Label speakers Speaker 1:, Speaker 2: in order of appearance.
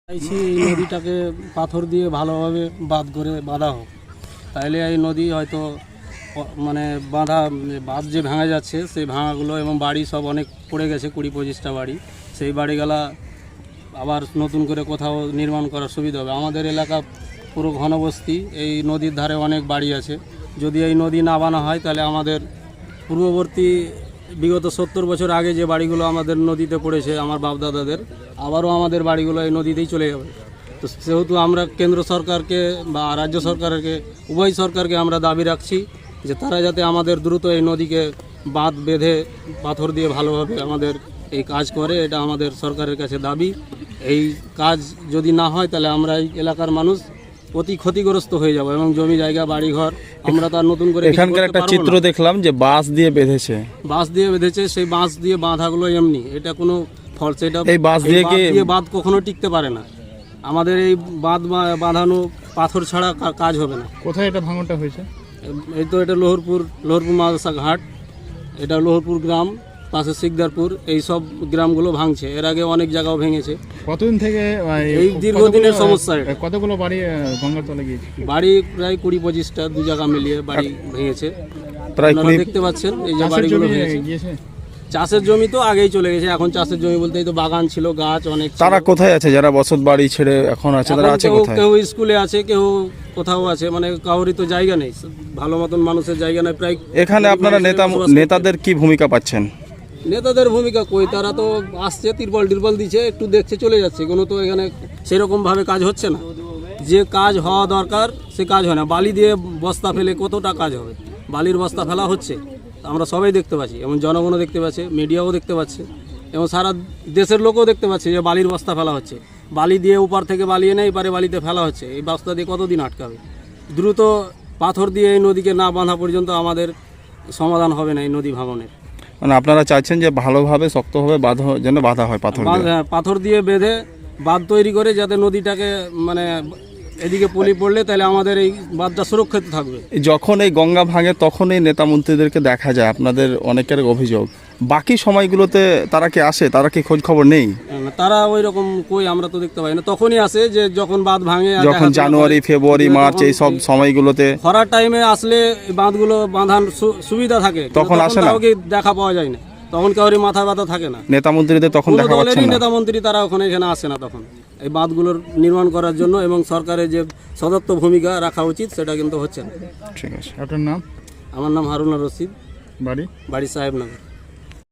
Speaker 1: চাইছি এই নদীটাকে পাথর দিয়ে ভালোভাবে বাঁধ করে বাঁধা হোক, তাইলে এই নদী হয়তো মানে বাঁধ যে ভাঙা যাচ্ছে সেই ভাঙাগুলো এবং বাড়ি সব অনেক পড়ে গেছে, 20-25টা বাড়ি, সেই বাড়িগুলা আবার নতুন করে কোথাও নির্মাণ করার সুবিধা হবে। আমাদের এলাকা পুরো ঘনবস্তি, এই নদীর ধারে অনেক বাড়ি আছে। যদি এই নদী না বানা হয় তাহলে আমাদের পূর্ববর্তী বিগত 70 বছর আগে যে বাড়িগুলো আমাদের নদীতে পড়েছে আমার বাপদাদাদের, আবারও আমাদের বাড়িগুলো এই নদীতেই চলে যাবে। তো সেহেতু আমরা কেন্দ্র সরকারকে বা রাজ্য সরকারকে, উভয় সরকারকে আমরা দাবি রাখছি যে তারা যাতে আমাদের দ্রুত এই নদীকে বাঁধ বেঁধে পাথর দিয়ে ভালোভাবে আমাদের এই কাজ করে, এটা আমাদের সরকারের কাছে দাবি। এই কাজ যদি না হয় তাহলে আমরা এই এলাকার মানুষ অতি ক্ষতিগ্রস্ত হয়ে যাব এবং জমি জায়গা বাড়িঘর আমরা তার নতুন করে
Speaker 2: এখানকার একটা চিত্র দেখলাম যে বাঁশ দিয়ে বেঁধেছে,
Speaker 1: সেই বাঁশ দিয়ে বাঁধাগুলো এমনি, এটা কোনো ফলস, এটা
Speaker 2: এই বাঁশ দিয়ে
Speaker 1: বাঁধ কখনো টিকতে পারে না। আমাদের এই বাঁধ বাঁধানো পাথর ছাড়া কাজ হবে না।
Speaker 2: কোথায় এটা ভাঙনটা হয়েছে?
Speaker 1: এই তো এটা লোহরপুর মাদ্রাসা ঘাট, এটা লোহরপুর গ্রাম, পাশে শিকদারপুর, এই সব গ্রামগুলো ভাঙছে। এর আগে অনেক জায়গাও ভেঙেছে।
Speaker 2: কতদিন থেকে
Speaker 1: এই দীর্ঘদিনের সমস্যা?
Speaker 2: কতগুলো বাড়ি গঙ্গার তলে গিয়েছে?
Speaker 1: বাড়ি প্রায় 20-25টা, দু জায়গা মিলিয়ে বাড়ি ভেঙেছে।
Speaker 2: প্রায়
Speaker 1: দেখতে পাচ্ছেন এই যে বাড়িগুলো ভেঙেছে। চাষের জমি তো আগেই চলে গেছে, এখন চাষের জমি বলতে তো বাগান ছিল, গাছ অনেক।
Speaker 2: তারা কোথায় আছে যারা বসত বাড়ি ছেড়ে এখন আছে? তারা আছে কোথায়?
Speaker 1: কেউ স্কুলে আছে, কেউ কোথাও আছে, মানে কাউরই তো জায়গা নেই, ভালো মতন মানুষের জায়গা নেই। প্রায়
Speaker 2: এখানে আপনারা নেতাদের কি ভূমিকা পাচ্ছেন?
Speaker 1: নেতাদের ভূমিকা কই, তারা তো আসছে, তিরপল দিচ্ছে, একটু দেখছে, চলে যাচ্ছে। কোনো তো এখানে সেরকম ভাবে কাজ হচ্ছে না। যে কাজ হওয়া দরকার সে কাজ হয় না। বালি দিয়ে বস্তা ফেলে কতটা কাজ হবে? বালির বস্তা ফেলা হচ্ছে, আমরা সবাই দেখতে পাচ্ছি, এবং জনগণও দেখতে পাচ্ছে, মিডিয়াও দেখতে পাচ্ছে, এবং সারা দেশের লোকও দেখতে পাচ্ছে যে বালির বস্তা ফেলা হচ্ছে। বালি দিয়ে উপর থেকে বালি এনে এবারে বালিতে ফেলা হচ্ছে। এই বস্তা দিয়ে কতদিন আটকাবে? দ্রুত পাথর দিয়ে এই নদীকে না বাঁধা পর্যন্ত আমাদের সমাধান হবে না এই নদী ভাঙনের।
Speaker 2: মানে আপনারা চাইছেন যে ভালোভাবে শক্তভাবে যেন বাঁধা হয়,
Speaker 1: পাথর দিয়ে বেঁধে বাঁধ তৈরি করে, যাতে নদীটাকে মানে এদিকে পলি পড়লে তাহলে আমাদের এই বাঁধটা সুরক্ষিত থাকবে।
Speaker 2: যখন এই গঙ্গা ভাঙে তখন এই নেতা মন্ত্রীদেরকে দেখা যায়, আপনাদের অনেকের অভিযোগ। বাকি সময়গুলোতে তারা কি আসে? তারা কি খোঁজ খবর নেই?
Speaker 1: তারা ওই রকম কই, আমরা তো দেখতে পাই না। তখনই আসে যে যখন বাঁধ ভাঙে,
Speaker 2: যখন জানুয়ারি, ফেব্রুয়ারি, মার্চ এই সব সময়গুলোতে,
Speaker 1: খরার টাইমে আসলে বাঁধগুলো বাঁধার সুবিধা থাকে,
Speaker 2: তখন আসে না,
Speaker 1: দেখা পাওয়া যায় না, তখন কাউরি মাথা ব্যথা থাকে না।
Speaker 2: নেতা মন্ত্রীদের তখন দেখা পাচ্ছে না।
Speaker 1: নেতা মন্ত্রী তারা এখানে আসে না তখন এই বাঁধগুলোর নির্মাণ করার জন্য, এবং সরকারের যে সদর্থ ভূমিকা রাখা উচিত সেটা কিন্তু হচ্ছে না।
Speaker 2: ঠিক আছে, আপনার নাম?
Speaker 1: আমার নাম হারুন রশিদ,
Speaker 2: বাড়ি
Speaker 1: সাহেবনগর।